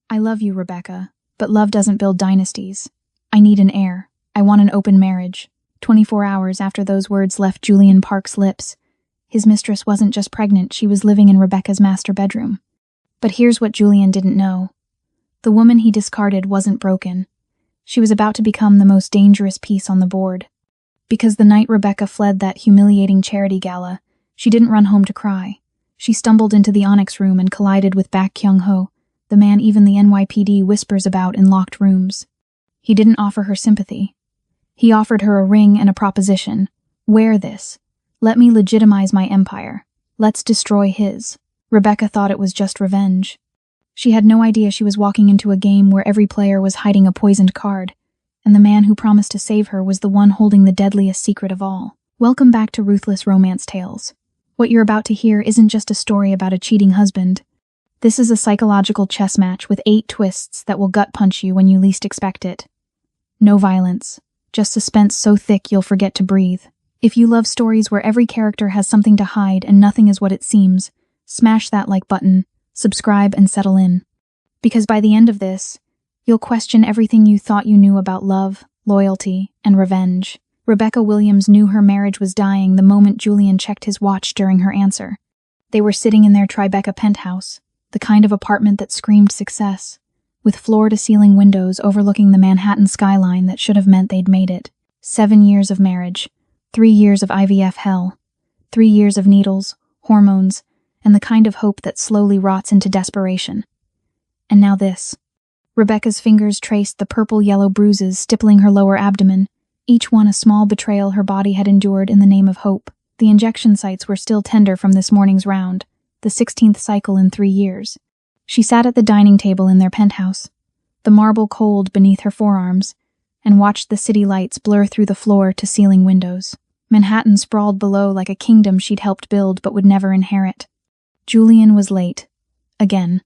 I love you, Rebecca, but love doesn't build dynasties. I need an heir. I want an open marriage. 24 hours after those words left Julian Park's lips, his mistress wasn't just pregnant, she was living in Rebecca's master bedroom. But here's what Julian didn't know. The woman he discarded wasn't broken. She was about to become the most dangerous piece on the board. Because the night Rebecca fled that humiliating charity gala, she didn't run home to cry. She stumbled into the Onyx room and collided with Baek Kyung-ho, the man even the NYPD whispers about in locked rooms. He didn't offer her sympathy. He offered her a ring and a proposition. Wear this. Let me legitimize my empire. Let's destroy his. Rebecca thought it was just revenge. She had no idea she was walking into a game where every player was hiding a poisoned card, and the man who promised to save her was the one holding the deadliest secret of all. Welcome back to Ruthless Romance Tales. What you're about to hear isn't just a story about a cheating husband. This is a psychological chess match with 8 twists that will gut punch you when you least expect it. No violence, just suspense so thick you'll forget to breathe. If you love stories where every character has something to hide and nothing is what it seems, smash that like button, subscribe and settle in. Because by the end of this, you'll question everything you thought you knew about love, loyalty, and revenge. Rebecca Williams knew her marriage was dying the moment Julian checked his watch during her answer. They were sitting in their Tribeca penthouse, the kind of apartment that screamed success, with floor-to-ceiling windows overlooking the Manhattan skyline that should have meant they'd made it. 7 years of marriage, 3 years of IVF hell, 3 years of needles, hormones, and the kind of hope that slowly rots into desperation. And now this. Rebecca's fingers traced the purple-yellow bruises stippling her lower abdomen, each one a small betrayal her body had endured in the name of hope. The injection sites were still tender from this morning's round, the 16th cycle in 3 years. She sat at the dining table in their penthouse, the marble cold beneath her forearms, and watched the city lights blur through the floor-to-ceiling windows. Manhattan sprawled below like a kingdom she'd helped build but would never inherit. Julian was late. Again.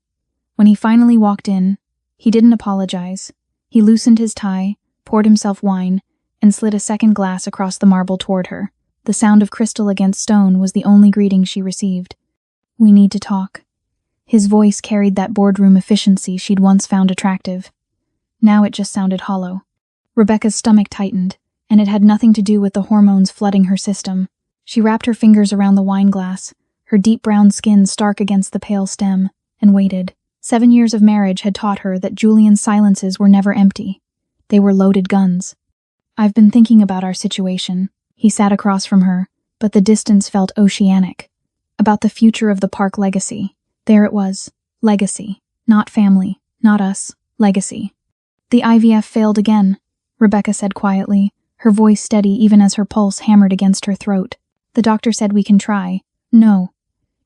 When he finally walked in, he didn't apologize. He loosened his tie, poured himself wine, and slid a second glass across the marble toward her. The sound of crystal against stone was the only greeting she received. "We need to talk." His voice carried that boardroom efficiency she'd once found attractive. Now it just sounded hollow. Rebecca's stomach tightened, and it had nothing to do with the hormones flooding her system. She wrapped her fingers around the wine glass, her deep brown skin stark against the pale stem, and waited. 7 years of marriage had taught her that Julian's silences were never empty. They were loaded guns. "I've been thinking about our situation." He sat across from her, but the distance felt oceanic. About the future of the Park legacy. There it was. Legacy. Not family. Not us. Legacy. "The IVF failed again," Rebecca said quietly, her voice steady even as her pulse hammered against her throat. "The doctor said we can try." "No."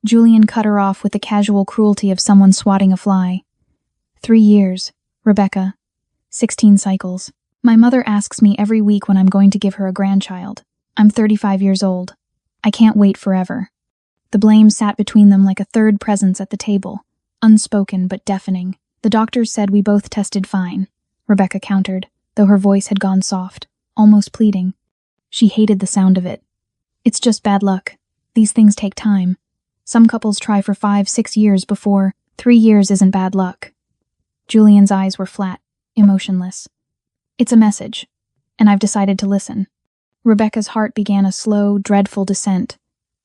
Julian cut her off with the casual cruelty of someone swatting a fly. 3 years, Rebecca. 16 cycles. My mother asks me every week when I'm going to give her a grandchild. I'm 35 years old. I can't wait forever. The blame sat between them like a third presence at the table, unspoken but deafening. "The doctors said we both tested fine," Rebecca countered, though her voice had gone soft, almost pleading. She hated the sound of it. "It's just bad luck. These things take time. Some couples try for 5-6 years before. 3 years isn't bad luck." Julian's eyes were flat, emotionless. "It's a message, and I've decided to listen." Rebecca's heart began a slow, dreadful descent.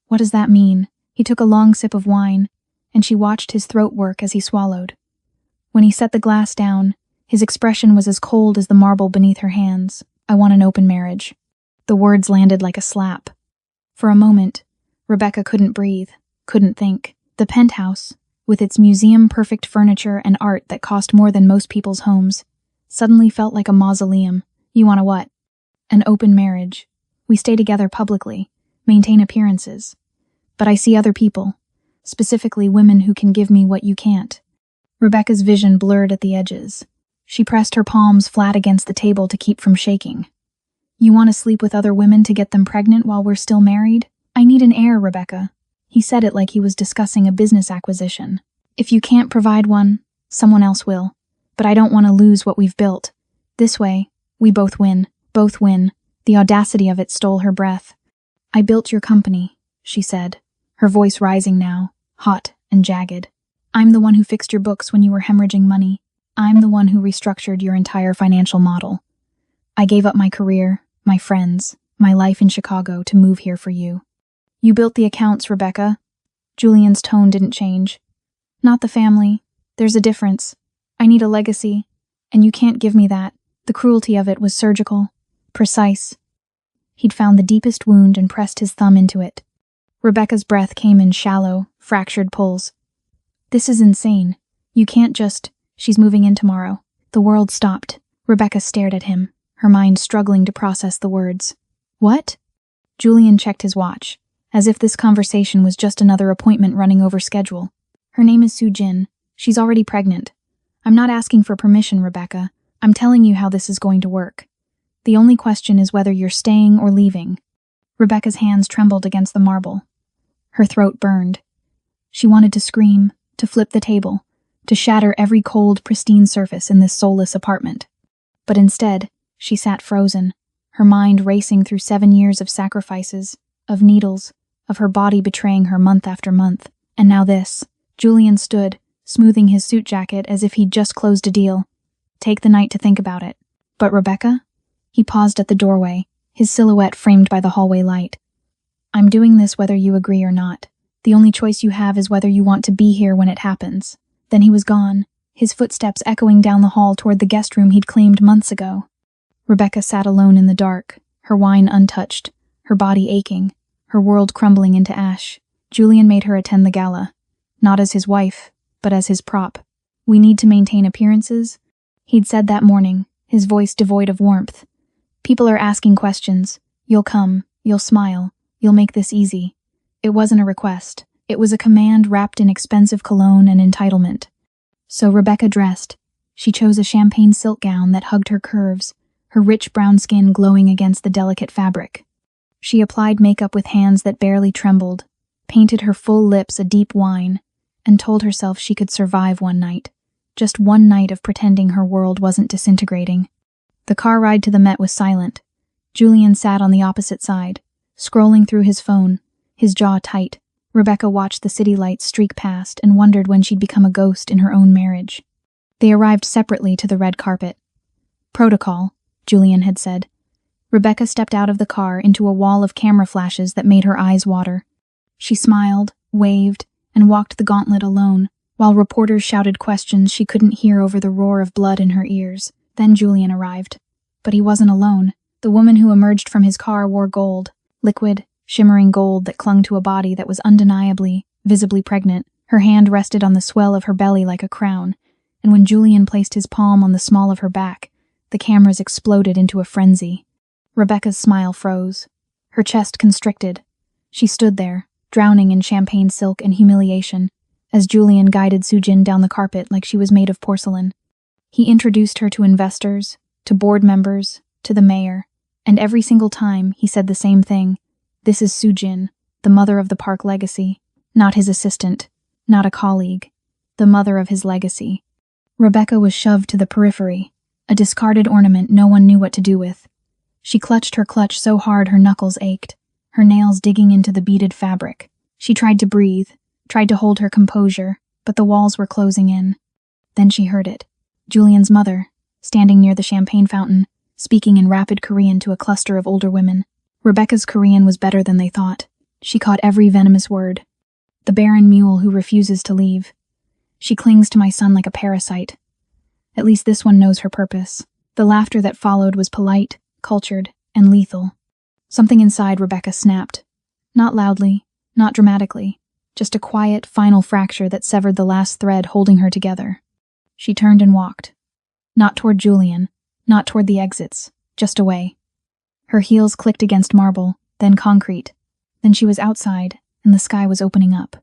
What does that mean? He took a long sip of wine, and she watched his throat work as he swallowed. When he set the glass down, his expression was as cold as the marble beneath her hands. "I want an open marriage." The words landed like a slap. For a moment, Rebecca couldn't breathe, couldn't think. The penthouse, with its museum-perfect furniture and art that cost more than most people's homes, suddenly felt like a mausoleum. "You want a what?" "An open marriage. We stay together publicly, maintain appearances. But I see other people, specifically women who can give me what you can't." Rebecca's vision blurred at the edges. She pressed her palms flat against the table to keep from shaking. "You want to sleep with other women to get them pregnant while we're still married? I need an heir, Rebecca." He said it like he was discussing a business acquisition. "If you can't provide one, someone else will. But I don't want to lose what we've built. This way, we both win. Both win." The audacity of it stole her breath. "I built your company," she said, her voice rising now, hot and jagged. "I'm the one who fixed your books when you were hemorrhaging money. I'm the one who restructured your entire financial model. I gave up my career, my friends, my life in Chicago to move here for you. You built the accounts, Rebecca. Julian's tone didn't change. Not the family. There's a difference. I need a legacy, and you can't give me that. The cruelty of it was surgical, precise. He'd found the deepest wound and pressed his thumb into it. Rebecca's breath came in shallow, fractured pulls. This is insane. You can't just... She's moving in tomorrow. The world stopped. Rebecca stared at him, her mind struggling to process the words. What? Julian checked his watch, as if this conversation was just another appointment running over schedule. Her name is Soo-Jin. She's already pregnant. I'm not asking for permission, Rebecca. I'm telling you how this is going to work. The only question is whether you're staying or leaving. Rebecca's hands trembled against the marble. Her throat burned. She wanted to scream, to flip the table, to shatter every cold, pristine surface in this soulless apartment. But instead, she sat frozen, her mind racing through 7 years of sacrifices, of needles, of her body betraying her month after month. And now this. Julian stood, smoothing his suit jacket as if he'd just closed a deal. Take the night to think about it. But Rebecca? He paused at the doorway, his silhouette framed by the hallway light. I'm doing this whether you agree or not. The only choice you have is whether you want to be here when it happens. Then he was gone, his footsteps echoing down the hall toward the guest room he'd claimed months ago. Rebecca sat alone in the dark, her wine untouched, her body aching, her world crumbling into ash. Julian made her attend the gala, not as his wife, but as his prop. We need to maintain appearances, he'd said that morning, his voice devoid of warmth. People are asking questions. You'll come, you'll smile, you'll make this easy. It wasn't a request. It was a command wrapped in expensive cologne and entitlement. So Rebecca dressed. She chose a champagne silk gown that hugged her curves, her rich brown skin glowing against the delicate fabric. She applied makeup with hands that barely trembled, painted her full lips a deep wine, and told herself she could survive one night. Just one night of pretending her world wasn't disintegrating. The car ride to the Met was silent. Julian sat on the opposite side, scrolling through his phone, his jaw tight. Rebecca watched the city lights streak past and wondered when she'd become a ghost in her own marriage. They arrived separately to the red carpet. Protocol, Julian had said. Rebecca stepped out of the car into a wall of camera flashes that made her eyes water. She smiled, waved, and walked the gauntlet alone, while reporters shouted questions she couldn't hear over the roar of blood in her ears. Then Julian arrived. But he wasn't alone. The woman who emerged from his car wore gold, liquid, shimmering gold that clung to a body that was undeniably, visibly pregnant. Her hand rested on the swell of her belly like a crown, and when Julian placed his palm on the small of her back, the cameras exploded into a frenzy. Rebecca's smile froze. Her chest constricted. She stood there, drowning in champagne silk and humiliation, as Julian guided Soo-Jin down the carpet like she was made of porcelain. He introduced her to investors, to board members, to the mayor, and every single time he said the same thing. This is Soo-Jin, the mother of the Park legacy, not his assistant, not a colleague, the mother of his legacy. Rebecca was shoved to the periphery, a discarded ornament no one knew what to do with. She clutched her clutch so hard her knuckles ached, her nails digging into the beaded fabric. She tried to breathe, tried to hold her composure, but the walls were closing in. Then she heard it. Julian's mother, standing near the champagne fountain, speaking in rapid Korean to a cluster of older women. Rebecca's Korean was better than they thought. She caught every venomous word. The barren mule who refuses to leave. She clings to my son like a parasite. At least this one knows her purpose. The laughter that followed was polite, cultured, and lethal. Something inside Rebecca snapped. Not loudly, not dramatically, just a quiet, final fracture that severed the last thread holding her together. She turned and walked. Not toward Julian, not toward the exits, just away. Her heels clicked against marble, then concrete. Then she was outside, and the sky was opening up.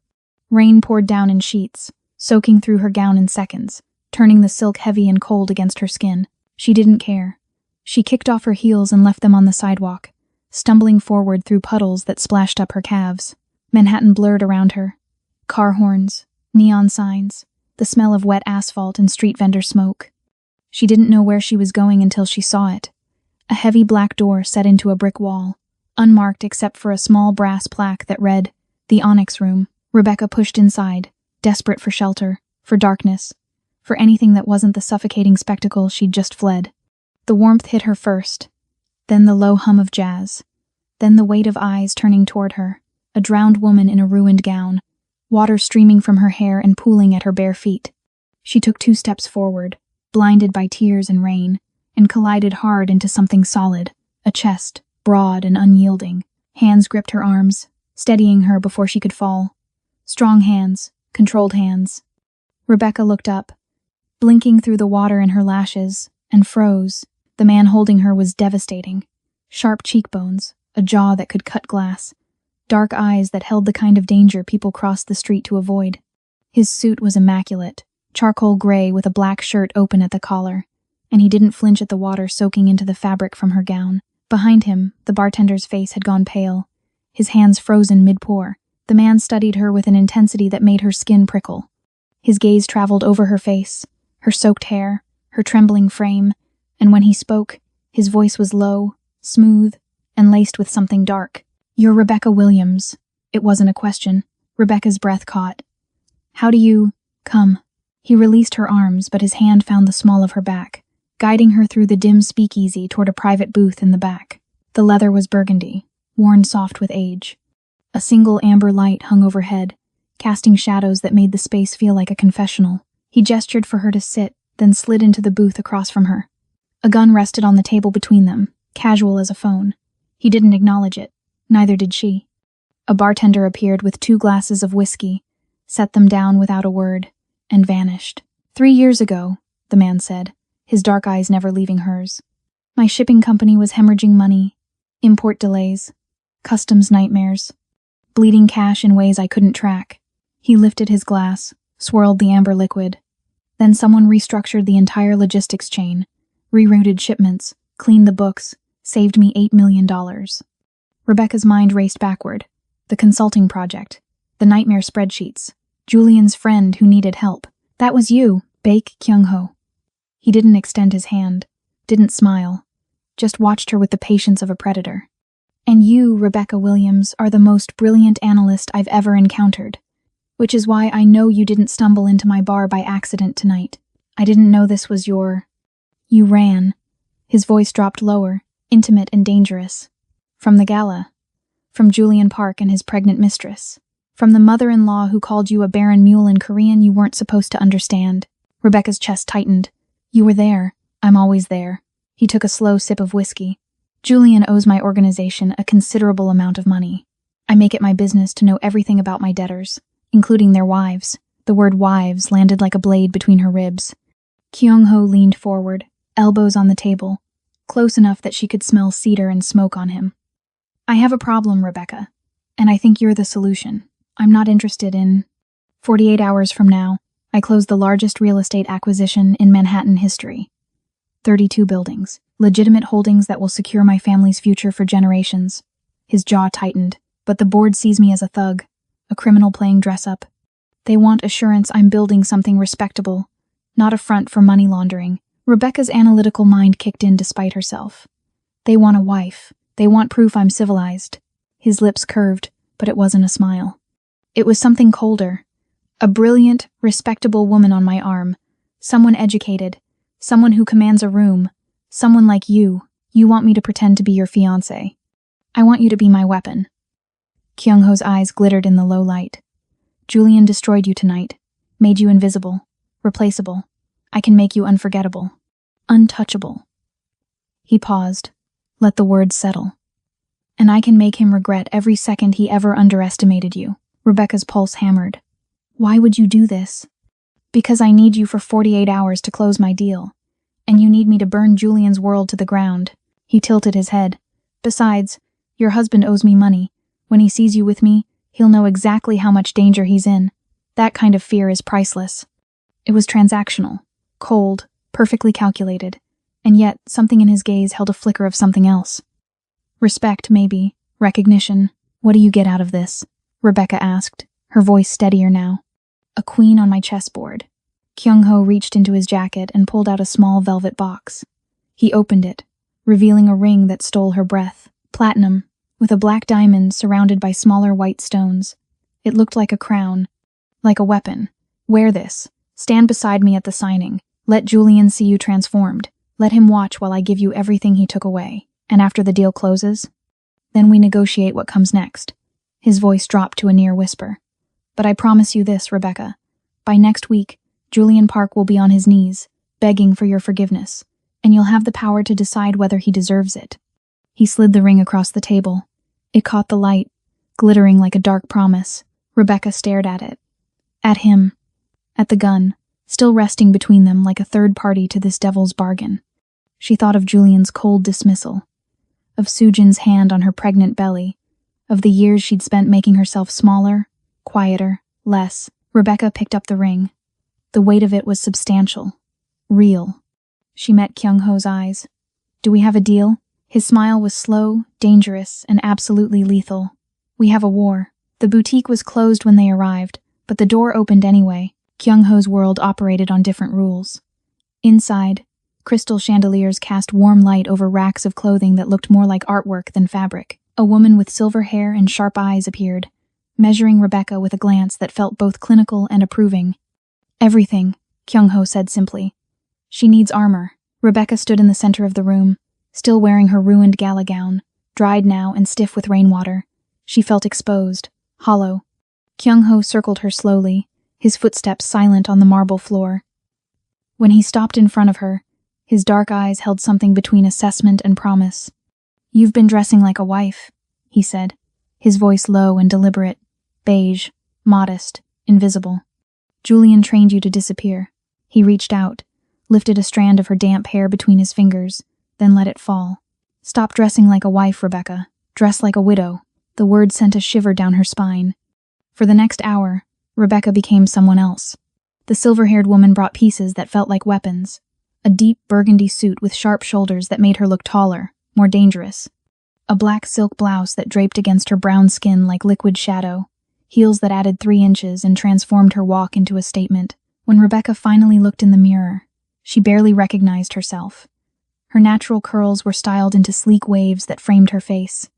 Rain poured down in sheets, soaking through her gown in seconds, turning the silk heavy and cold against her skin. She didn't care. She kicked off her heels and left them on the sidewalk, stumbling forward through puddles that splashed up her calves. Manhattan blurred around her. Car horns, neon signs, the smell of wet asphalt and street vendor smoke. She didn't know where she was going until she saw it. A heavy black door set into a brick wall, unmarked except for a small brass plaque that read, "The Onyx Room." Rebecca pushed inside, desperate for shelter, for darkness, For anything that wasn't the suffocating spectacle she'd just fled. The warmth hit her first, then the low hum of jazz, then the weight of eyes turning toward her, a drowned woman in a ruined gown, water streaming from her hair and pooling at her bare feet. She took 2 steps forward, blinded by tears and rain, and collided hard into something solid, a chest, broad and unyielding. Hands gripped her arms, steadying her before she could fall. Strong hands, controlled hands. Rebecca looked up, blinking through the water in her lashes, and froze. The man holding her was devastating. Sharp cheekbones, a jaw that could cut glass, dark eyes that held the kind of danger people crossed the street to avoid. His suit was immaculate, charcoal gray with a black shirt open at the collar, and he didn't flinch at the water soaking into the fabric from her gown. Behind him, the bartender's face had gone pale, his hands frozen mid-pour. The man studied her with an intensity that made her skin prickle. His gaze traveled over her face, her soaked hair, her trembling frame, and when he spoke, his voice was low, smooth, and laced with something dark. "You're Rebecca Williams." It wasn't a question. Rebecca's breath caught. "How do you... come?" He released her arms, but his hand found the small of her back, guiding her through the dim speakeasy toward a private booth in the back. The leather was burgundy, worn soft with age. A single amber light hung overhead, casting shadows that made the space feel like a confessional. He gestured for her to sit, then slid into the booth across from her. A gun rested on the table between them, casual as a phone. He didn't acknowledge it. Neither did she. A bartender appeared with 2 glasses of whiskey, set them down without a word, and vanished. 3 years ago, the man said, his dark eyes never leaving hers. My shipping company was hemorrhaging money, import delays, customs nightmares, bleeding cash in ways I couldn't track. He lifted his glass, swirled the amber liquid. Then someone restructured the entire logistics chain, rerouted shipments, cleaned the books, saved me $8 million. Rebecca's mind raced backward. The consulting project, the nightmare spreadsheets, Julian's friend who needed help. That was you, Baek Kyung-ho. He didn't extend his hand, didn't smile, just watched her with the patience of a predator. And you, Rebecca Williams, are the most brilliant analyst I've ever encountered, which is why I know you didn't stumble into my bar by accident tonight. I didn't know this was your... You ran. His voice dropped lower, intimate and dangerous. From the gala. From Julian Park and his pregnant mistress. From the mother-in-law who called you a barren mule in Korean you weren't supposed to understand. Rebecca's chest tightened. You were there. I'm always there. He took a slow sip of whiskey. Julian owes my organization a considerable amount of money. I make it my business to know everything about my debtors, including their wives. The word wives landed like a blade between her ribs. Kyung-ho leaned forward, elbows on the table, close enough that she could smell cedar and smoke on him. I have a problem, Rebecca, and I think you're the solution. I'm not interested in... 48 hours from now, I close the largest real estate acquisition in Manhattan history. 32 buildings, legitimate holdings that will secure my family's future for generations. His jaw tightened, but the board sees me as a thug, a criminal playing dress-up. They want assurance I'm building something respectable, not a front for money laundering. Rebecca's analytical mind kicked in despite herself. They want a wife. They want proof I'm civilized. His lips curved, but it wasn't a smile. It was something colder. A brilliant, respectable woman on my arm. Someone educated. Someone who commands a room. Someone like you. You want me to pretend to be your fiancé. I want you to be my weapon. Kyung-ho's eyes glittered in the low light. Julian destroyed you tonight. Made you invisible. Replaceable. I can make you unforgettable. Untouchable. He paused. Let the words settle. And I can make him regret every second he ever underestimated you. Rebecca's pulse hammered. Why would you do this? Because I need you for 48 hours to close my deal. And you need me to burn Julian's world to the ground. He tilted his head. Besides, your husband owes me money. When he sees you with me, he'll know exactly how much danger he's in. That kind of fear is priceless. It was transactional, cold, perfectly calculated, and yet something in his gaze held a flicker of something else. Respect, maybe. Recognition. What do you get out of this? Rebecca asked, her voice steadier now. A queen on my chessboard. Kyung-ho reached into his jacket and pulled out a small velvet box. He opened it, revealing a ring that stole her breath. Platinum, with a black diamond surrounded by smaller white stones. It looked like a crown, like a weapon. Wear this. Stand beside me at the signing. Let Julian see you transformed. Let him watch while I give you everything he took away. And after the deal closes, then we negotiate what comes next." His voice dropped to a near whisper. "But I promise you this, Rebecca. By next week, Julian Park will be on his knees, begging for your forgiveness, and you'll have the power to decide whether he deserves it." He slid the ring across the table. It caught the light, glittering like a dark promise. Rebecca stared at it. At him. At the gun, still resting between them like a third party to this devil's bargain. She thought of Julian's cold dismissal, of Sujin's hand on her pregnant belly, of the years she'd spent making herself smaller, quieter, less. Rebecca picked up the ring. The weight of it was substantial. Real. She met Kyung-ho's eyes. "Do we have a deal?" His smile was slow, dangerous, and absolutely lethal. "We have a war." The boutique was closed when they arrived, but the door opened anyway. Kyung-ho's world operated on different rules. Inside, crystal chandeliers cast warm light over racks of clothing that looked more like artwork than fabric. A woman with silver hair and sharp eyes appeared, measuring Rebecca with a glance that felt both clinical and approving. "Everything," Kyung-ho said simply. "She needs armor." Rebecca stood in the center of the room, still wearing her ruined gala gown, dried now and stiff with rainwater. She felt exposed, hollow. Kyung-ho circled her slowly, his footsteps silent on the marble floor. When he stopped in front of her, his dark eyes held something between assessment and promise. "You've been dressing like a wife," he said, his voice low and deliberate, beige, modest, invisible. "Julian trained you to disappear." He reached out, lifted a strand of her damp hair between his fingers, then let it fall. "Stop dressing like a wife, Rebecca. Dress like a widow." The word sent a shiver down her spine. For the next hour, Rebecca became someone else. The silver-haired woman brought pieces that felt like weapons. A deep burgundy suit with sharp shoulders that made her look taller, more dangerous. A black silk blouse that draped against her brown skin like liquid shadow. Heels that added 3 inches and transformed her walk into a statement. When Rebecca finally looked in the mirror, she barely recognized herself. Her natural curls were styled into sleek waves that framed her face.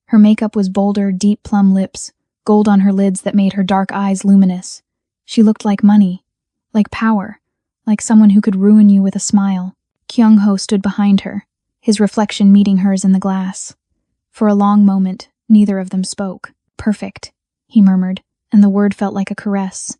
Her makeup was bolder, deep plum lips, gold on her lids that made her dark eyes luminous. She looked like money, like power, like someone who could ruin you with a smile. Kyung-ho stood behind her, his reflection meeting hers in the glass. For a long moment, neither of them spoke. "Perfect," he murmured, and the word felt like a caress.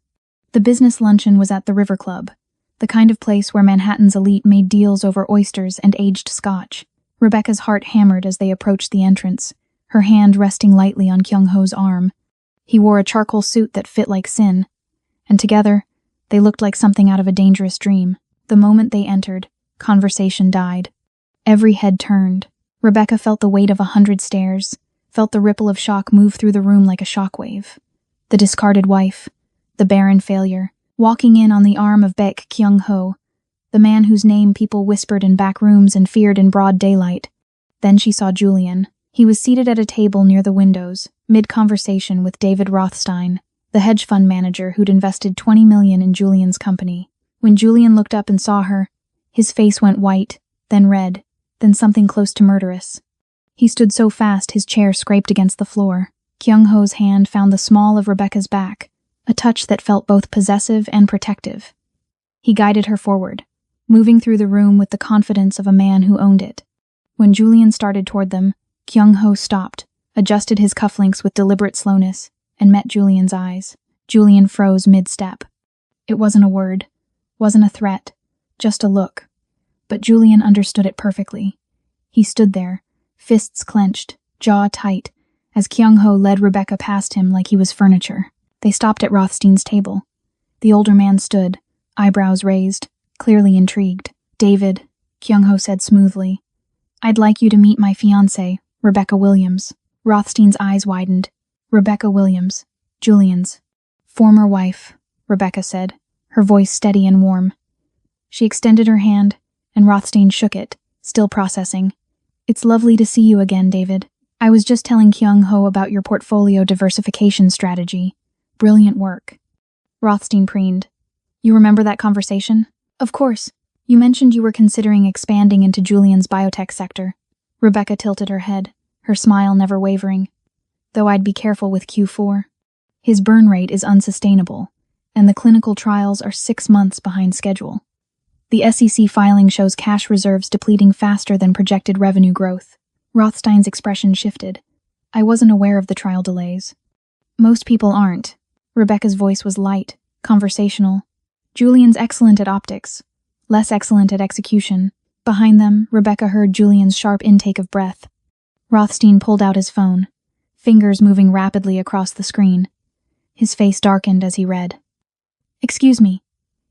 The business luncheon was at the River Club, the kind of place where Manhattan's elite made deals over oysters and aged scotch. Rebecca's heart hammered as they approached the entrance, her hand resting lightly on Kyung-ho's arm. He wore a charcoal suit that fit like sin, and together, they looked like something out of a dangerous dream. The moment they entered, conversation died. Every head turned. Rebecca felt the weight of 100 stares, felt the ripple of shock move through the room like a shockwave. The discarded wife, the barren failure, walking in on the arm of Baek Kyung-ho, the man whose name people whispered in back rooms and feared in broad daylight. Then she saw Julian. He was seated at a table near the windows, mid-conversation with David Rothstein, the hedge fund manager who'd invested $20 million in Julian's company. When Julian looked up and saw her, his face went white, then red, then something close to murderous. He stood so fast his chair scraped against the floor. Kyung-ho's hand found the small of Rebecca's back, a touch that felt both possessive and protective. He guided her forward, moving through the room with the confidence of a man who owned it. When Julian started toward them, Kyung-ho stopped, adjusted his cufflinks with deliberate slowness, and met Julian's eyes. Julian froze mid-step. It wasn't a word, wasn't a threat, just a look. But Julian understood it perfectly. He stood there, fists clenched, jaw tight, as Kyung-ho led Rebecca past him like he was furniture. They stopped at Rothstein's table. The older man stood, eyebrows raised, clearly intrigued. "David," Kyung-ho said smoothly, "I'd like you to meet my fiancée, Rebecca Williams." Rothstein's eyes widened. "Rebecca Williams, Julian's former wife," Rebecca said, her voice steady and warm. She extended her hand, and Rothstein shook it, still processing. "It's lovely to see you again, David. I was just telling Kyung-ho about your portfolio diversification strategy. Brilliant work." Rothstein preened. "You remember that conversation?" "Of course. You mentioned you were considering expanding into Julian's biotech sector." Rebecca tilted her head, her smile never wavering. "Though I'd be careful with Q4. His burn rate is unsustainable, and the clinical trials are 6 months behind schedule. The SEC filing shows cash reserves depleting faster than projected revenue growth. Rothstein's expression shifted. I wasn't aware of the trial delays. Most people aren't. Rebecca's voice was light, conversational. Julian's excellent at optics, less excellent at execution. Behind them, Rebecca heard Julian's sharp intake of breath. Rothstein pulled out his phone, fingers moving rapidly across the screen. His face darkened as he read. "Excuse me,"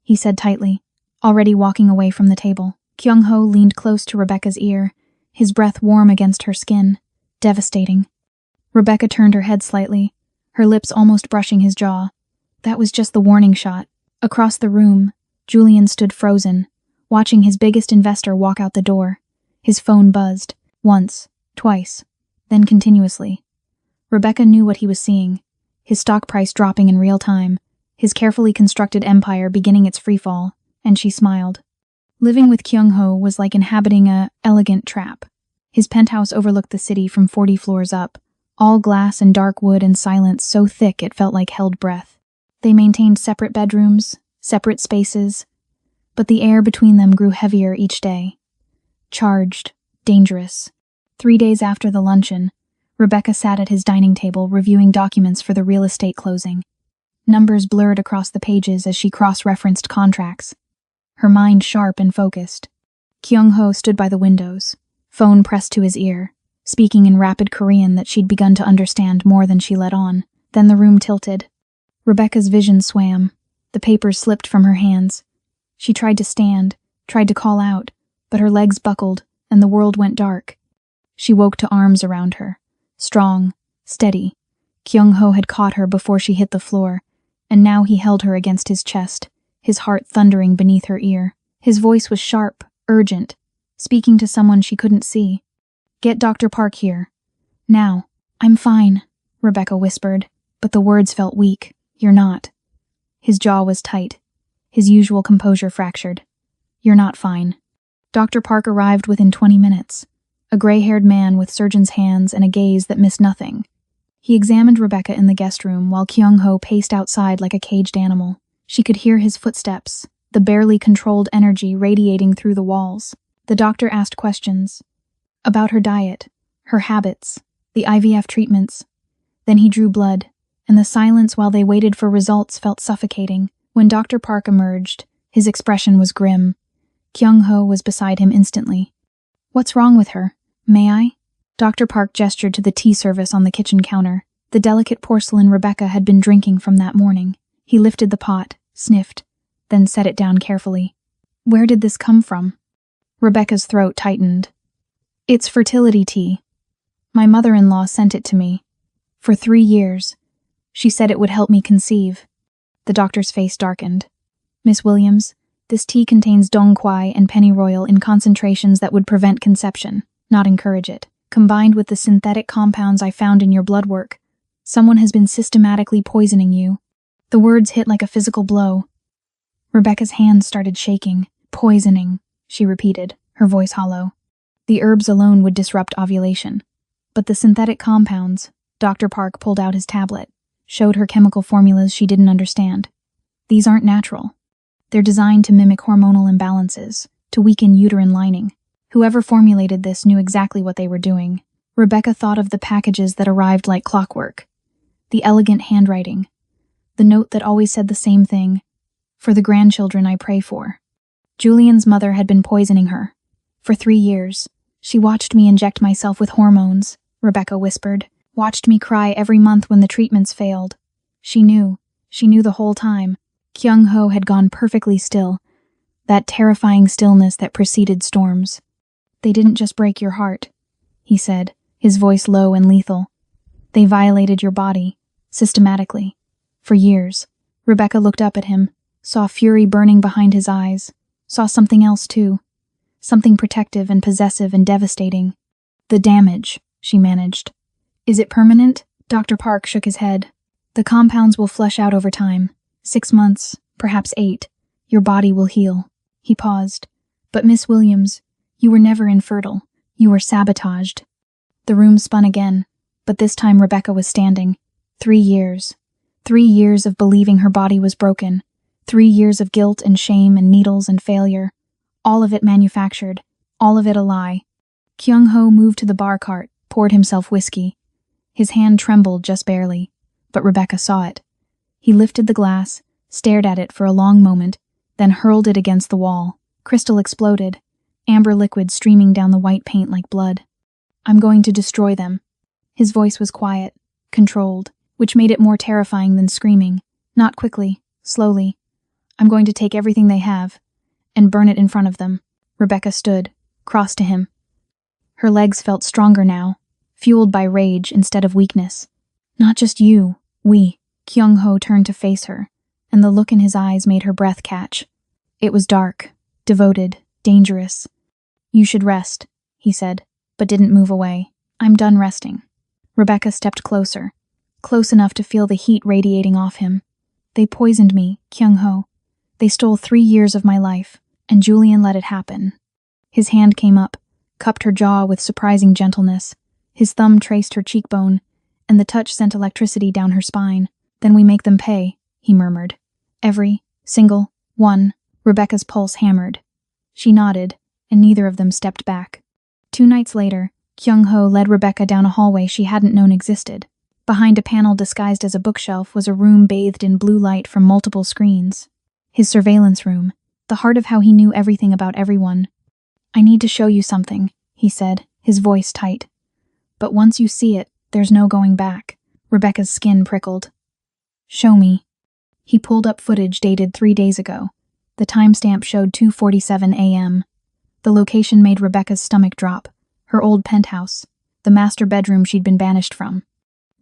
he said tightly, already walking away from the table. Kyung-ho leaned close to Rebecca's ear, his breath warm against her skin, devastating. Rebecca turned her head slightly, her lips almost brushing his jaw. That was just the warning shot. Across the room, Julian stood frozen, watching his biggest investor walk out the door. His phone buzzed, once, twice, then continuously. Rebecca knew what he was seeing, his stock price dropping in real time, his carefully constructed empire beginning its freefall, and she smiled. Living with Kyung-ho was like inhabiting a elegant trap. His penthouse overlooked the city from 40 floors up, all glass and dark wood and silence so thick it felt like held breath. They maintained separate bedrooms, separate spaces, but the air between them grew heavier each day. Charged, dangerous. 3 days after the luncheon, Rebecca sat at his dining table reviewing documents for the real estate closing. Numbers blurred across the pages as she cross-referenced contracts, her mind sharp and focused. Kyung-ho stood by the windows, phone pressed to his ear, speaking in rapid Korean that she'd begun to understand more than she let on. Then the room tilted. Rebecca's vision swam. The papers slipped from her hands. She tried to stand, tried to call out, but her legs buckled, and the world went dark. She woke to arms around her, strong, steady. Kyung-ho had caught her before she hit the floor, and now he held her against his chest, his heart thundering beneath her ear. His voice was sharp, urgent, speaking to someone she couldn't see. "Get Dr. Park here. Now." "I'm fine," Rebecca whispered, but the words felt weak. "You're not." His jaw was tight, his usual composure fractured. "You're not fine." Dr. Park arrived within 20 minutes, a gray-haired man with surgeon's hands and a gaze that missed nothing. He examined Rebecca in the guest room while Kyung-ho paced outside like a caged animal. She could hear his footsteps, the barely controlled energy radiating through the walls. The doctor asked questions about her diet, her habits, the IVF treatments. Then he drew blood, and the silence while they waited for results felt suffocating. When Dr. Park emerged, his expression was grim. Kyung-ho was beside him instantly. "What's wrong with her? May I?" Dr. Park gestured to the tea service on the kitchen counter, the delicate porcelain Rebecca had been drinking from that morning. He lifted the pot, sniffed, then set it down carefully. "Where did this come from?" Rebecca's throat tightened. "It's fertility tea. My mother-in-law sent it to me. For 3 years. She said it would help me conceive." The doctor's face darkened. "Miss Williams, this tea contains dong quai and pennyroyal in concentrations that would prevent conception, not encourage it. Combined with the synthetic compounds I found in your blood work, someone has been systematically poisoning you." The words hit like a physical blow. Rebecca's hands started shaking. "Poisoning," she repeated, her voice hollow. "The herbs alone would disrupt ovulation. But the synthetic compounds," Dr. Park pulled out his tablet, showed her chemical formulas she didn't understand. "These aren't natural. They're designed to mimic hormonal imbalances, to weaken uterine lining. Whoever formulated this knew exactly what they were doing." Rebecca thought of the packages that arrived like clockwork. The elegant handwriting. The note that always said the same thing: "For the grandchildren I pray for." Julian's mother had been poisoning her. For 3 years. "She watched me inject myself with hormones," Rebecca whispered. "Watched me cry every month when the treatments failed. She knew the whole time." Kyung-ho had gone perfectly still, that terrifying stillness that preceded storms. "They didn't just break your heart," he said, his voice low and lethal. "They violated your body, systematically. For years." Rebecca looked up at him, saw fury burning behind his eyes, saw something else too. Something protective and possessive and devastating. "The damage," she managed. "Is it permanent?" Dr. Park shook his head. "The compounds will flush out over time. 6 months, perhaps 8. Your body will heal." He paused. "But Miss Williams, you were never infertile. You were sabotaged." The room spun again, but this time Rebecca was standing. 3 years. 3 years of believing her body was broken. 3 years of guilt and shame and needles and failure. All of it manufactured. All of it a lie. Kyung-ho moved to the bar cart, poured himself whiskey. His hand trembled just barely, but Rebecca saw it. He lifted the glass, stared at it for a long moment, then hurled it against the wall. Crystal exploded, amber liquid streaming down the white paint like blood. "I'm going to destroy them." His voice was quiet, controlled, which made it more terrifying than screaming. Not quickly, slowly. "I'm going to take everything they have and burn it in front of them." Rebecca stood, crossed to him. Her legs felt stronger now, fueled by rage instead of weakness. "Not just you, we." Kyung-ho turned to face her, and the look in his eyes made her breath catch. It was dark, devoted, dangerous. "You should rest," he said, but didn't move away. "I'm done resting." Rebecca stepped closer, close enough to feel the heat radiating off him. "They poisoned me, Kyung-ho. They stole 3 years of my life, and Julian let it happen." His hand came up, cupped her jaw with surprising gentleness. His thumb traced her cheekbone, and the touch sent electricity down her spine. "Then we make them pay," he murmured. "Every single one." Rebecca's pulse hammered. She nodded, and neither of them stepped back. 2 nights later, Kyung-ho led Rebecca down a hallway she hadn't known existed. Behind a panel disguised as a bookshelf was a room bathed in blue light from multiple screens. His surveillance room, the heart of how he knew everything about everyone. "I need to show you something," he said, his voice tight. "But once you see it, there's no going back." Rebecca's skin prickled. "Show me." He pulled up footage dated 3 days ago. The timestamp showed 2:47 a.m. The location made Rebecca's stomach drop. Her old penthouse, the master bedroom she'd been banished from.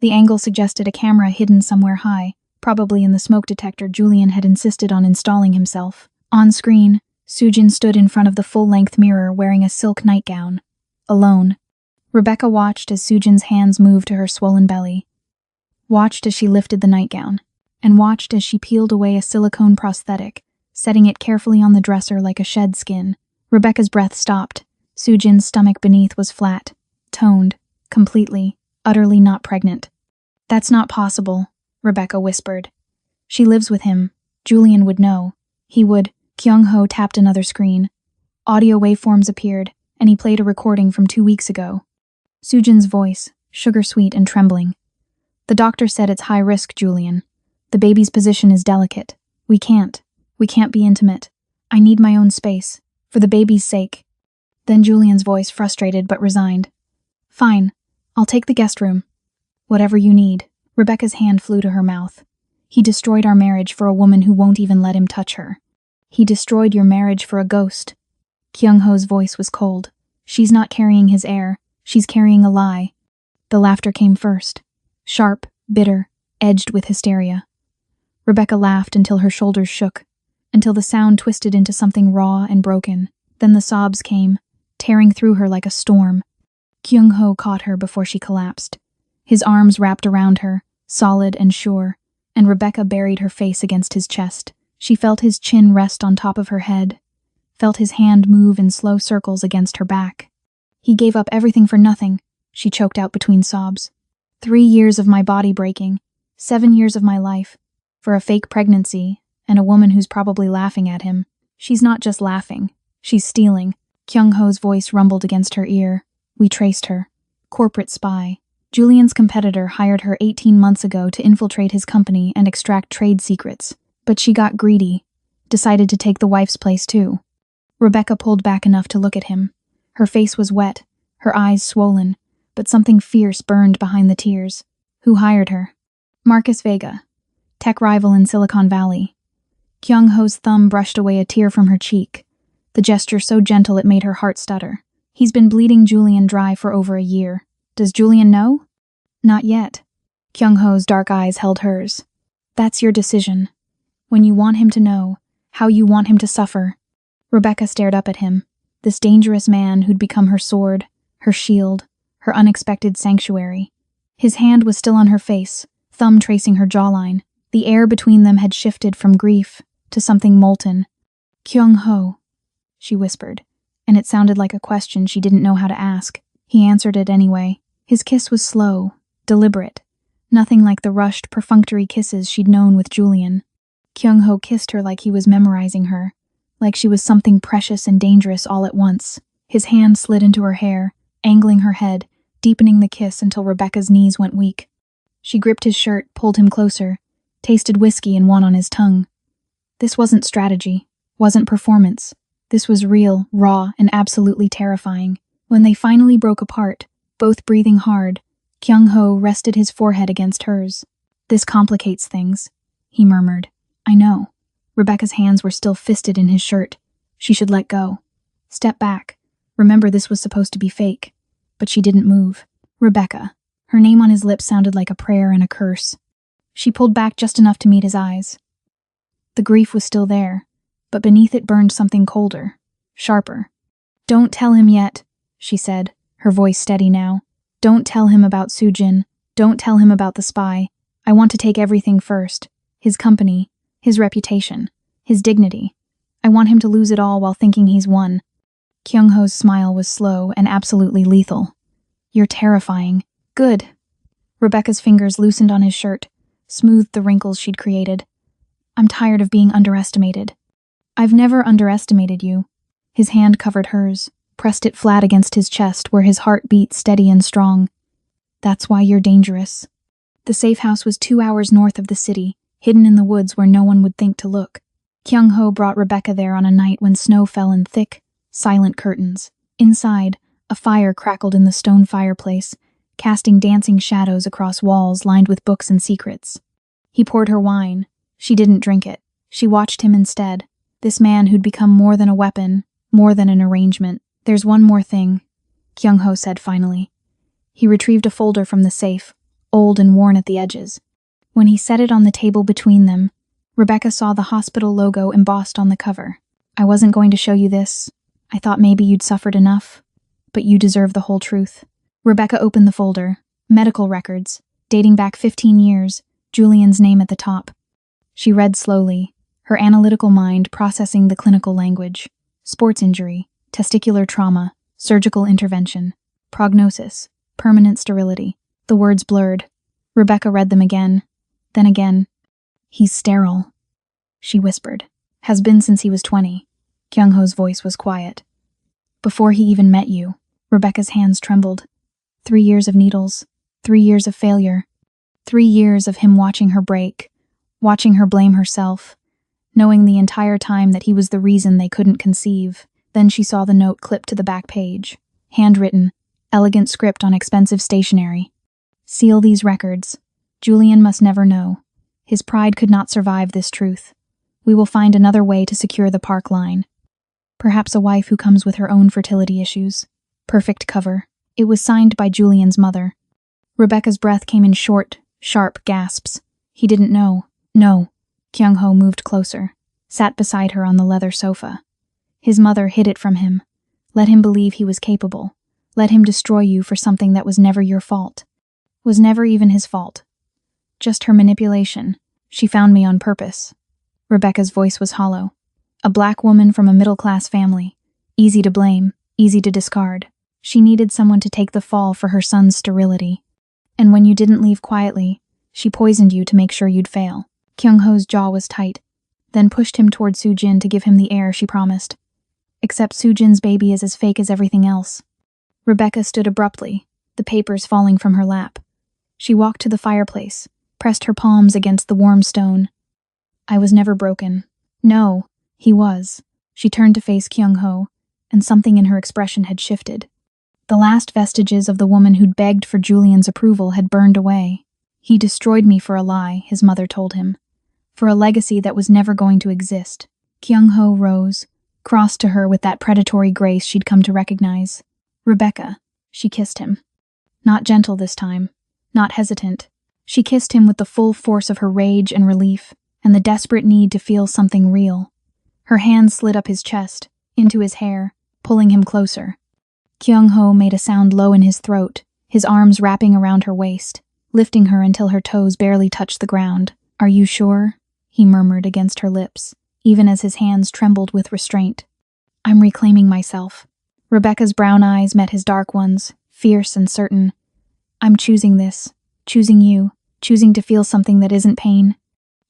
The angle suggested a camera hidden somewhere high, probably in the smoke detector Julian had insisted on installing himself. On screen, Soojin stood in front of the full-length mirror wearing a silk nightgown. Alone. Rebecca watched as Soojin's hands moved to her swollen belly. Watched as she lifted the nightgown, and watched as she peeled away a silicone prosthetic, setting it carefully on the dresser like a shed skin. Rebecca's breath stopped. Soojin's stomach beneath was flat, toned, completely, utterly not pregnant. "That's not possible," Rebecca whispered. "She lives with him. Julian would know. He would." Kyung-ho tapped another screen. Audio waveforms appeared, and he played a recording from 2 weeks ago. Soojin's voice, sugar-sweet and trembling. "The doctor said it's high risk, Julian. The baby's position is delicate. We can't be intimate. I need my own space, for the baby's sake." Then Julian's voice, frustrated but resigned. "Fine, I'll take the guest room. Whatever you need." Rebecca's hand flew to her mouth. "He destroyed our marriage for a woman who won't even let him touch her. He destroyed your marriage for a ghost." Kyung-ho's voice was cold. "She's not carrying his air. She's carrying a lie." The laughter came first. Sharp, bitter, edged with hysteria. Rebecca laughed until her shoulders shook, until the sound twisted into something raw and broken. Then the sobs came, tearing through her like a storm. Kyung-ho caught her before she collapsed. His arms wrapped around her, solid and sure, and Rebecca buried her face against his chest. She felt his chin rest on top of her head, felt his hand move in slow circles against her back. "He gave up everything for nothing," she choked out between sobs. 3 years of my body breaking, 7 years of my life, for a fake pregnancy and a woman who's probably laughing at him. She's not just laughing, she's stealing. Kyung-ho's voice rumbled against her ear. "We traced her. Corporate spy. Julian's competitor hired her 18 months ago to infiltrate his company and extract trade secrets. But she got greedy, decided to take the wife's place too." Rebecca pulled back enough to look at him. Her face was wet, her eyes swollen, but something fierce burned behind the tears. "Who hired her?" "Marcus Vega, tech rival in Silicon Valley." Kyung-ho's thumb brushed away a tear from her cheek, the gesture so gentle it made her heart stutter. "He's been bleeding Julian dry for over a year. Does Julian know?" "Not yet." Kyung-ho's dark eyes held hers. "That's your decision. When you want him to know, how you want him to suffer." Rebecca stared up at him, this dangerous man who'd become her sword, her shield, her unexpected sanctuary. His hand was still on her face, thumb tracing her jawline. The air between them had shifted from grief to something molten. "Kyung-ho," she whispered, and it sounded like a question she didn't know how to ask. He answered it anyway. His kiss was slow, deliberate, Nothing like the rushed, perfunctory kisses she'd known with Julian. Kyung-ho kissed her like he was memorizing her, like she was something precious and dangerous all at once. His hand slid into her hair, angling her head, deepening the kiss until Rebecca's knees went weak. She gripped his shirt, pulled him closer, tasted whiskey and won on his tongue. This wasn't strategy, wasn't performance. This was real, raw, and absolutely terrifying. When they finally broke apart, both breathing hard, Kyung-ho rested his forehead against hers. "This complicates things," he murmured. "I know." Rebecca's hands were still fisted in his shirt. She should let go. Step back. Remember, this was supposed to be fake. But she didn't move. Rebecca. Her name on his lips sounded like a prayer and a curse. She pulled back just enough to meet his eyes. The grief was still there, but beneath it burned something colder, sharper. "Don't tell him yet," she said, her voice steady now. "Don't tell him about Soo-jin. Don't tell him about the spy. I want to take everything first. His company, his reputation, his dignity. I want him to lose it all while thinking he's won." Kyung-ho's smile was slow and absolutely lethal. "You're terrifying." "Good." Rebecca's fingers loosened on his shirt, smoothed the wrinkles she'd created. "I'm tired of being underestimated." "I've never underestimated you." His hand covered hers, pressed it flat against his chest where his heart beat steady and strong. "That's why you're dangerous." The safe house was 2 hours north of the city, hidden in the woods where no one would think to look. Kyung-ho brought Rebecca there on a night when snow fell in thick, silent curtains. Inside, a fire crackled in the stone fireplace, casting dancing shadows across walls lined with books and secrets. He poured her wine. She didn't drink it. She watched him instead. This man who'd become more than a weapon, more than an arrangement. "There's one more thing," Kyung-ho said finally. He retrieved a folder from the safe, old and worn at the edges. When he set it on the table between them, Rebecca saw the hospital logo embossed on the cover. "I wasn't going to show you this. I thought maybe you'd suffered enough. But you deserve the whole truth." Rebecca opened the folder. Medical records, dating back 15 years, Julian's name at the top. She read slowly, her analytical mind processing the clinical language. Sports injury, testicular trauma, surgical intervention, prognosis, permanent sterility. The words blurred. Rebecca read them again, then again. "He's sterile," she whispered. "Has been since he was 20. Kyung-ho's voice was quiet. "Before he even met you." Rebecca's hands trembled. 3 years of needles, 3 years of failure, 3 years of him watching her break, watching her blame herself, knowing the entire time that he was the reason they couldn't conceive. Then she saw the note clipped to the back page. Handwritten, elegant script on expensive stationery. "Seal these records. Julian must never know. His pride could not survive this truth. We will find another way to secure the Park line. Perhaps a wife who comes with her own fertility issues. Perfect cover." It was signed by Julian's mother. Rebecca's breath came in short, sharp gasps. He didn't know. "No." Kyung-ho moved closer, sat beside her on the leather sofa. His mother hid it from him. Let him believe he was capable. Let him destroy you for something that was never your fault. Was never even his fault. Just her manipulation. She found me on purpose. Rebecca's voice was hollow. A black woman from a middle-class family. Easy to blame, easy to discard. She needed someone to take the fall for her son's sterility. And when you didn't leave quietly, she poisoned you to make sure you'd fail. Kyung-ho's jaw was tight, then pushed him toward Soo-jin to give him the heir she promised. Except Soo-jin's baby is as fake as everything else. Rebecca stood abruptly, the papers falling from her lap. She walked to the fireplace, pressed her palms against the warm stone. "I was never broken." "No, he was." She turned to face Kyung-ho, and something in her expression had shifted. The last vestiges of the woman who'd begged for Julian's approval had burned away. "He destroyed me for a lie," his mother told him. "For a legacy that was never going to exist." Kyung-ho rose, crossed to her with that predatory grace she'd come to recognize. "Rebecca," she kissed him. Not gentle this time, not hesitant. She kissed him with the full force of her rage and relief, and the desperate need to feel something real. Her hands slid up his chest, into his hair, pulling him closer. Kyung-ho made a sound low in his throat, his arms wrapping around her waist, lifting her until her toes barely touched the ground. "Are you sure?" he murmured against her lips, even as his hands trembled with restraint. "I'm reclaiming myself." Rebecca's brown eyes met his dark ones, fierce and certain. "I'm choosing this, choosing you, choosing to feel something that isn't pain.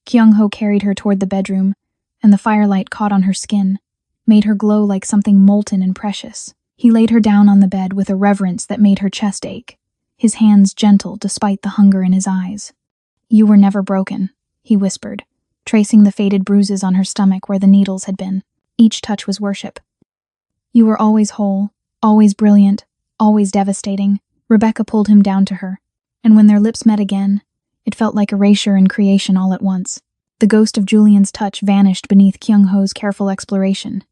Kyung-ho carried her toward the bedroom, and the firelight caught on her skin, made her glow like something molten and precious. He laid her down on the bed with a reverence that made her chest ache, his hands gentle despite the hunger in his eyes. "You were never broken," he whispered, tracing the faded bruises on her stomach where the needles had been. Each touch was worship. "You were always whole, always brilliant, always devastating." Rebecca pulled him down to her, and when their lips met again, it felt like erasure and creation all at once. The ghost of Julian's touch vanished beneath Kyung-ho's careful exploration.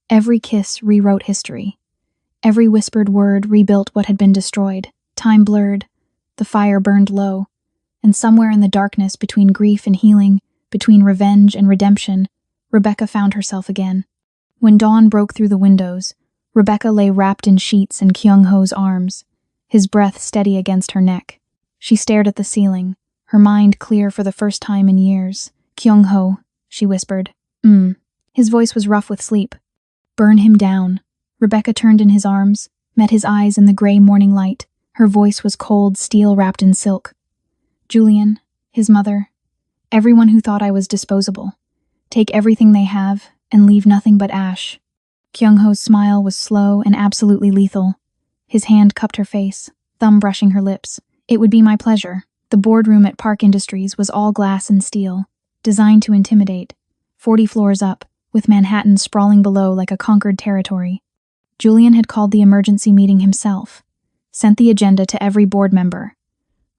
Every kiss rewrote history. Every whispered word rebuilt what had been destroyed. Time blurred, the fire burned low, and somewhere in the darkness between grief and healing, between revenge and redemption, Rebecca found herself again. When dawn broke through the windows, Rebecca lay wrapped in sheets in Kyung-ho's arms, his breath steady against her neck. She stared at the ceiling, her mind clear for the first time in years. "Kyung-ho," she whispered. His voice was rough with sleep. "Burn him down." Rebecca turned in his arms, met his eyes in the gray morning light. Her voice was cold steel wrapped in silk. "Julian, his mother, everyone who thought I was disposable. Take everything they have and leave nothing but ash." Kyung-ho's smile was slow and absolutely lethal. His hand cupped her face, thumb brushing her lips. "It would be my pleasure." The boardroom at Park Industries was all glass and steel, designed to intimidate, 40 floors up, with Manhattan sprawling below like a conquered territory. Julian had called the emergency meeting himself, sent the agenda to every board member.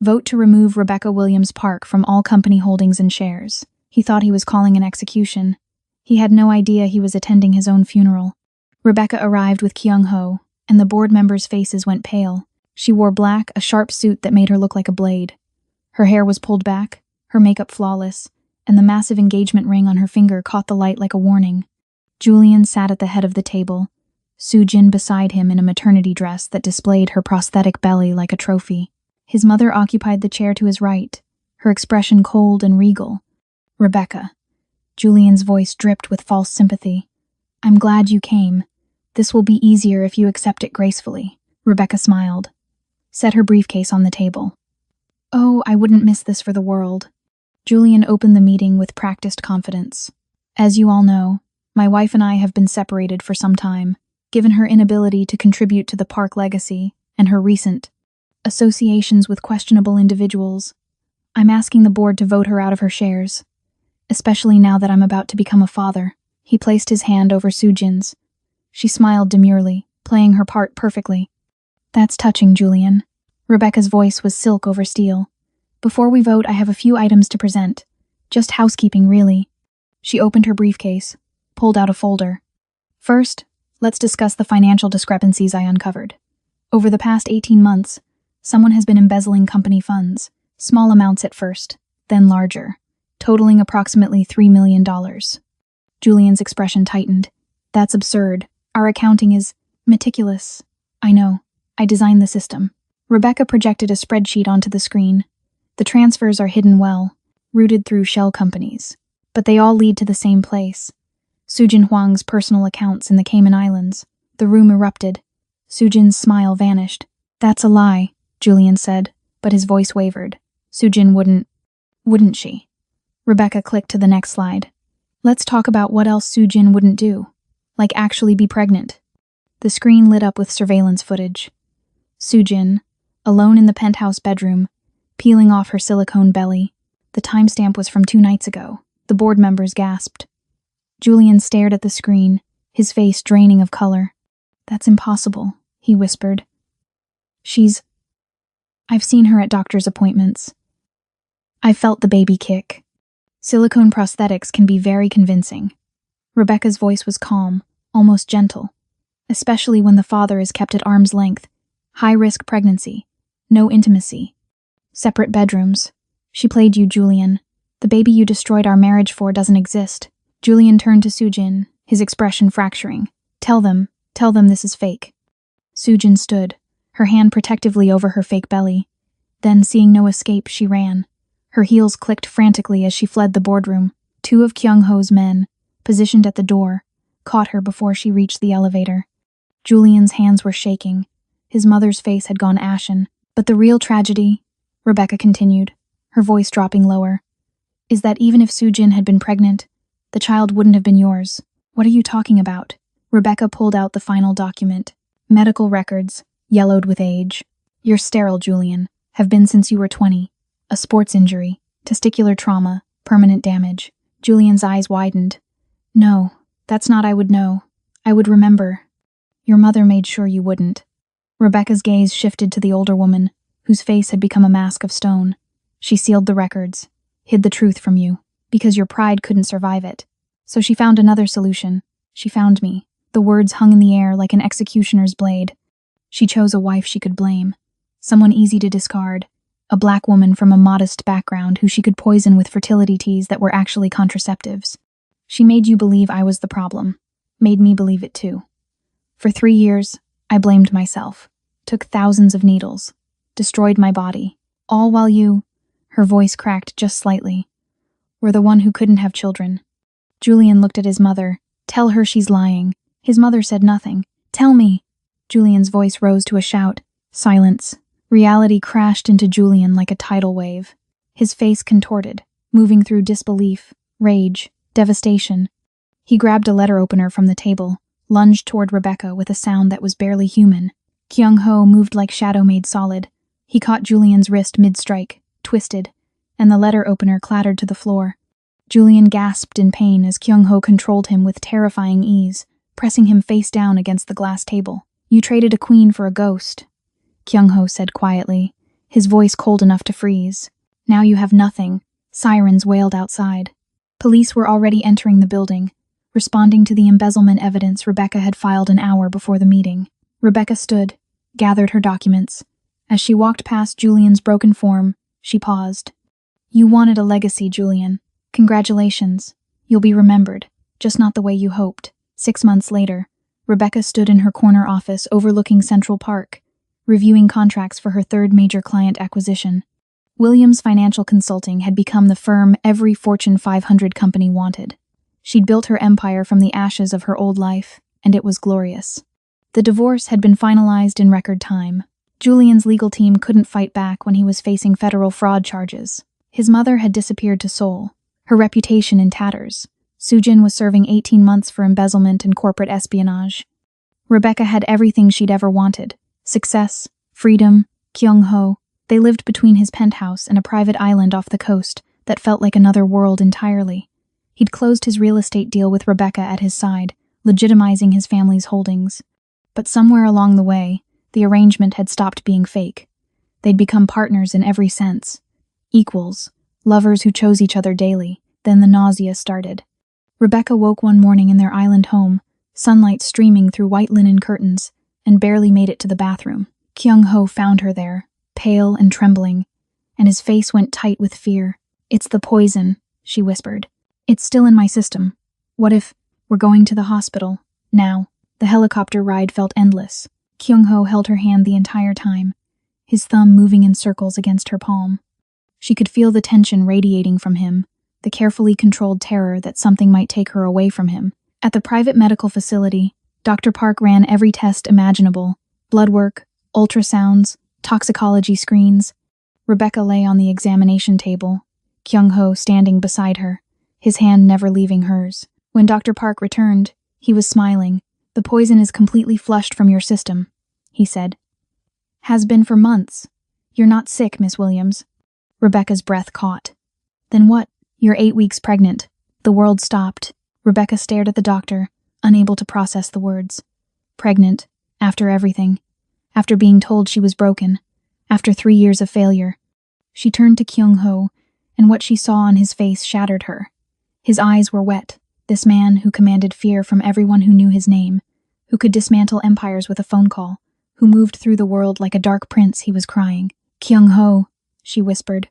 Vote to remove Rebecca Williams Park from all company holdings and shares. He thought he was calling an execution. He had no idea he was attending his own funeral. Rebecca arrived with Kyung-ho, and the board members' faces went pale. She wore black, a sharp suit that made her look like a blade. Her hair was pulled back, her makeup flawless, and the massive engagement ring on her finger caught the light like a warning. Julian sat at the head of the table, Soo-jin beside him in a maternity dress that displayed her prosthetic belly like a trophy. His mother occupied the chair to his right, her expression cold and regal. "Rebecca." Julian's voice dripped with false sympathy. "I'm glad you came. This will be easier if you accept it gracefully." Rebecca smiled, set her briefcase on the table. "Oh, I wouldn't miss this for the world." Julian opened the meeting with practiced confidence. "As you all know, my wife and I have been separated for some time, given her inability to contribute to the park legacy and her recent associations with questionable individuals. I'm asking the board to vote her out of her shares, especially now that I'm about to become a father." He placed his hand over Soo-jin's. She smiled demurely, playing her part perfectly. "That's touching, Julian." Rebecca's voice was silk over steel. "Before we vote, I have a few items to present. Just housekeeping, really." She opened her briefcase, pulled out a folder. "First, let's discuss the financial discrepancies I uncovered. Over the past 18 months, someone has been embezzling company funds, small amounts at first, then larger, totaling approximately $3 million. Julian's expression tightened. "That's absurd. Our accounting is meticulous." "I know. I designed the system." Rebecca projected a spreadsheet onto the screen. "The transfers are hidden well, routed through shell companies, but they all lead to the same place. Soo-jin Hwang's personal accounts in the Cayman Islands." The room erupted. Soo-jin's smile vanished. "That's a lie," Julian said, but his voice wavered. "Soo-jin wouldn't she?" Rebecca clicked to the next slide. "Let's talk about what else Soo-jin wouldn't do, like actually be pregnant." The screen lit up with surveillance footage. Soo-jin, alone in the penthouse bedroom, peeling off her silicone belly. The timestamp was from 2 nights ago. The board members gasped. Julian stared at the screen, his face draining of color. "That's impossible," he whispered. I've seen her at doctor's appointments. I felt the baby kick. Silicone prosthetics can be very convincing." Rebecca's voice was calm, almost gentle, especially when the father is kept at arm's length. High-risk pregnancy, no intimacy, separate bedrooms. "She played you, Julian. The baby you destroyed our marriage for doesn't exist." Julian turned to Soo-jin, his expression fracturing. Tell them this is fake." Soo-jin stood, her hand protectively over her fake belly. Then, seeing no escape, she ran. Her heels clicked frantically as she fled the boardroom. 2 of Kyung-ho's men, positioned at the door, caught her before she reached the elevator. Julian's hands were shaking. His mother's face had gone ashen. "But the real tragedy," Rebecca continued, her voice dropping lower, is that even if Sujin had been pregnant, the child wouldn't have been yours. What are you talking about? Rebecca pulled out the final document. Medical records, yellowed with age. You're sterile, Julian. Have been since you were 20. A sports injury, testicular trauma, permanent damage. Julian's eyes widened. No, that's not I would know. I would remember. Your mother made sure you wouldn't. Rebecca's gaze shifted to the older woman, whose face had become a mask of stone. She sealed the records, hid the truth from you, because your pride couldn't survive it. So she found another solution. She found me. The words hung in the air like an executioner's blade. She chose a wife she could blame, someone easy to discard, a black woman from a modest background who she could poison with fertility teas that were actually contraceptives. She made you believe I was the problem, made me believe it too. For 3 years, I blamed myself, took thousands of needles, destroyed my body, all while you, her voice cracked just slightly, were the one who couldn't have children. Julian looked at his mother. Tell her she's lying. His mother said nothing. Tell me. Julian's voice rose to a shout. Silence. Reality crashed into Julian like a tidal wave. His face contorted, moving through disbelief, rage, devastation. He grabbed a letter opener from the table, lunged toward Rebecca with a sound that was barely human. Kyung-ho moved like shadow made solid. He caught Julian's wrist mid-strike, twisted, and the letter opener clattered to the floor. Julian gasped in pain as Kyung-ho controlled him with terrifying ease, pressing him face down against the glass table. You traded a queen for a ghost, Kyung-ho said quietly, his voice cold enough to freeze. Now you have nothing. Sirens wailed outside. Police were already entering the building, responding to the embezzlement evidence Rebecca had filed an hour before the meeting. Rebecca stood, gathered her documents. As she walked past Julian's broken form, she paused. You wanted a legacy, Julian. Congratulations. You'll be remembered, just not the way you hoped. 6 months later, Rebecca stood in her corner office overlooking Central Park, reviewing contracts for her third major client acquisition. Williams Financial Consulting had become the firm every Fortune 500 company wanted. She'd built her empire from the ashes of her old life, and it was glorious. The divorce had been finalized in record time. Julian's legal team couldn't fight back when he was facing federal fraud charges. His mother had disappeared to Seoul, her reputation in tatters. Sujin was serving 18 months for embezzlement and corporate espionage. Rebecca had everything she'd ever wanted. Success, freedom, Kyung-ho. They lived between his penthouse and a private island off the coast that felt like another world entirely. He'd closed his real estate deal with Rebecca at his side, legitimizing his family's holdings. But somewhere along the way, the arrangement had stopped being fake. They'd become partners in every sense. Equals, lovers who chose each other daily. Then the nausea started. Rebecca woke one morning in their island home, sunlight streaming through white linen curtains, and barely made it to the bathroom. Kyung-ho found her there, pale and trembling, and his face went tight with fear. It's the poison, she whispered. It's still in my system. What if we're going to the hospital? Now. The helicopter ride felt endless. Kyung-ho held her hand the entire time, his thumb moving in circles against her palm. She could feel the tension radiating from him, the carefully controlled terror that something might take her away from him. At the private medical facility, Dr. Park ran every test imaginable: blood work, ultrasounds, toxicology screens. Rebecca lay on the examination table, Kyung-ho standing beside her, his hand never leaving hers. When Dr. Park returned, he was smiling. The poison is completely flushed from your system, he said. Has been for months. You're not sick, Miss Williams. Rebecca's breath caught. Then what? You're 8 weeks pregnant. The world stopped. Rebecca stared at the doctor, unable to process the words. Pregnant, after everything. After being told she was broken. After 3 years of failure. She turned to Kyung-ho, and what she saw on his face shattered her. His eyes were wet. This man who commanded fear from everyone who knew his name, who could dismantle empires with a phone call, who moved through the world like a dark prince, he was crying. Kyung-ho, she whispered.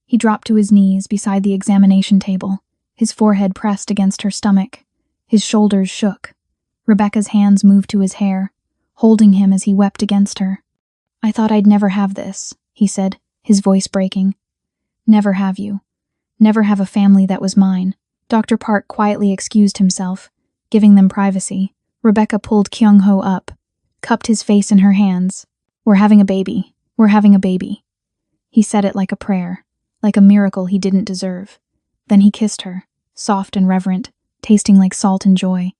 He dropped to his knees beside the examination table, his forehead pressed against her stomach. His shoulders shook. Rebecca's hands moved to his hair, holding him as he wept against her. I thought I'd never have this, he said, his voice breaking. Never have you. Never have a family that was mine. Dr. Park quietly excused himself, giving them privacy. Rebecca pulled Kyung-ho up, cupped his face in her hands. We're having a baby. We're having a baby. He said it like a prayer, like a miracle he didn't deserve. Then he kissed her, soft and reverent, tasting like salt and joy.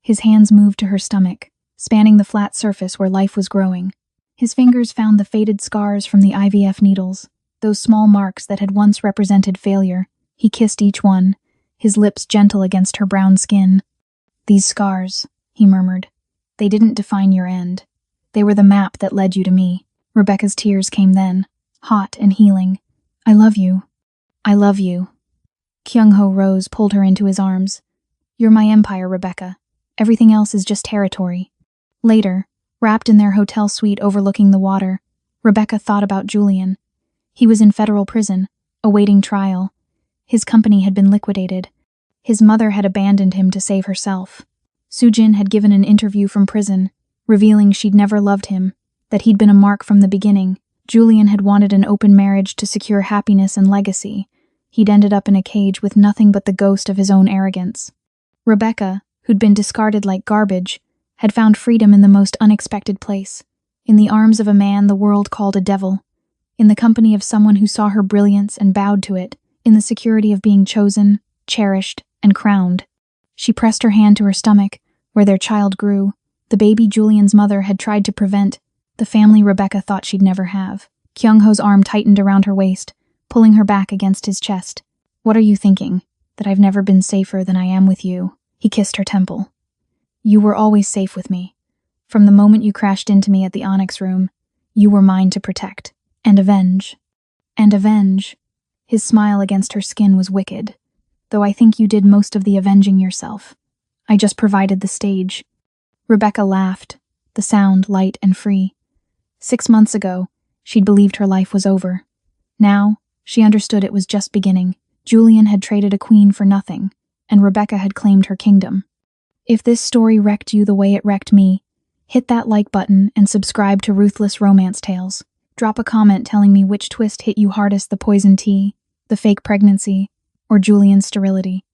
His hands moved to her stomach, spanning the flat surface where life was growing. His fingers found the faded scars from the IVF needles, those small marks that had once represented failure. He kissed each one, his lips gentle against her brown skin. "These scars," he murmured, "they didn't define your end. They were the map that led you to me." Rebecca's tears came then, hot and healing. "I love you. I love you." Kyung-ho rose, pulled her into his arms. "You're my empire, Rebecca. Everything else is just territory." Later, wrapped in their hotel suite overlooking the water, Rebecca thought about Julian. He was in federal prison, awaiting trial. His company had been liquidated. His mother had abandoned him to save herself. Sujin had given an interview from prison, revealing she'd never loved him, that he'd been a mark from the beginning. Julian had wanted an open marriage to secure happiness and legacy. He'd ended up in a cage with nothing but the ghost of his own arrogance. Rebecca, who'd been discarded like garbage, had found freedom in the most unexpected place, in the arms of a man the world called a devil, in the company of someone who saw her brilliance and bowed to it, in the security of being chosen, cherished, and crowned. She pressed her hand to her stomach, where their child grew, the baby Julian's mother had tried to prevent, the family Rebecca thought she'd never have. Kyung-ho's arm tightened around her waist, pulling her back against his chest. "What are you thinking? That I've never been safer than I am with you?" He kissed her temple. "You were always safe with me. From the moment you crashed into me at the Onyx Room, you were mine to protect. And avenge. And avenge." His smile against her skin was wicked. "Though I think you did most of the avenging yourself. I just provided the stage." Rebecca laughed, the sound light and free. 6 months ago, she'd believed her life was over. Now, she understood it was just beginning. Julian had traded a queen for nothing, and Rebecca had claimed her kingdom. If this story wrecked you the way it wrecked me, hit that like button and subscribe to Ruthless Romance Tales. Drop a comment telling me which twist hit you hardest, the poison tea, the fake pregnancy, or Julian's sterility.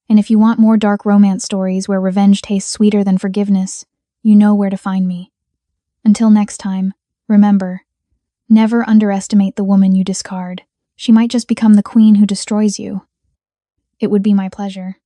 And if you want more dark romance stories where revenge tastes sweeter than forgiveness, you know where to find me. Until next time, remember, never underestimate the woman you discard. She might just become the queen who destroys you. It would be my pleasure.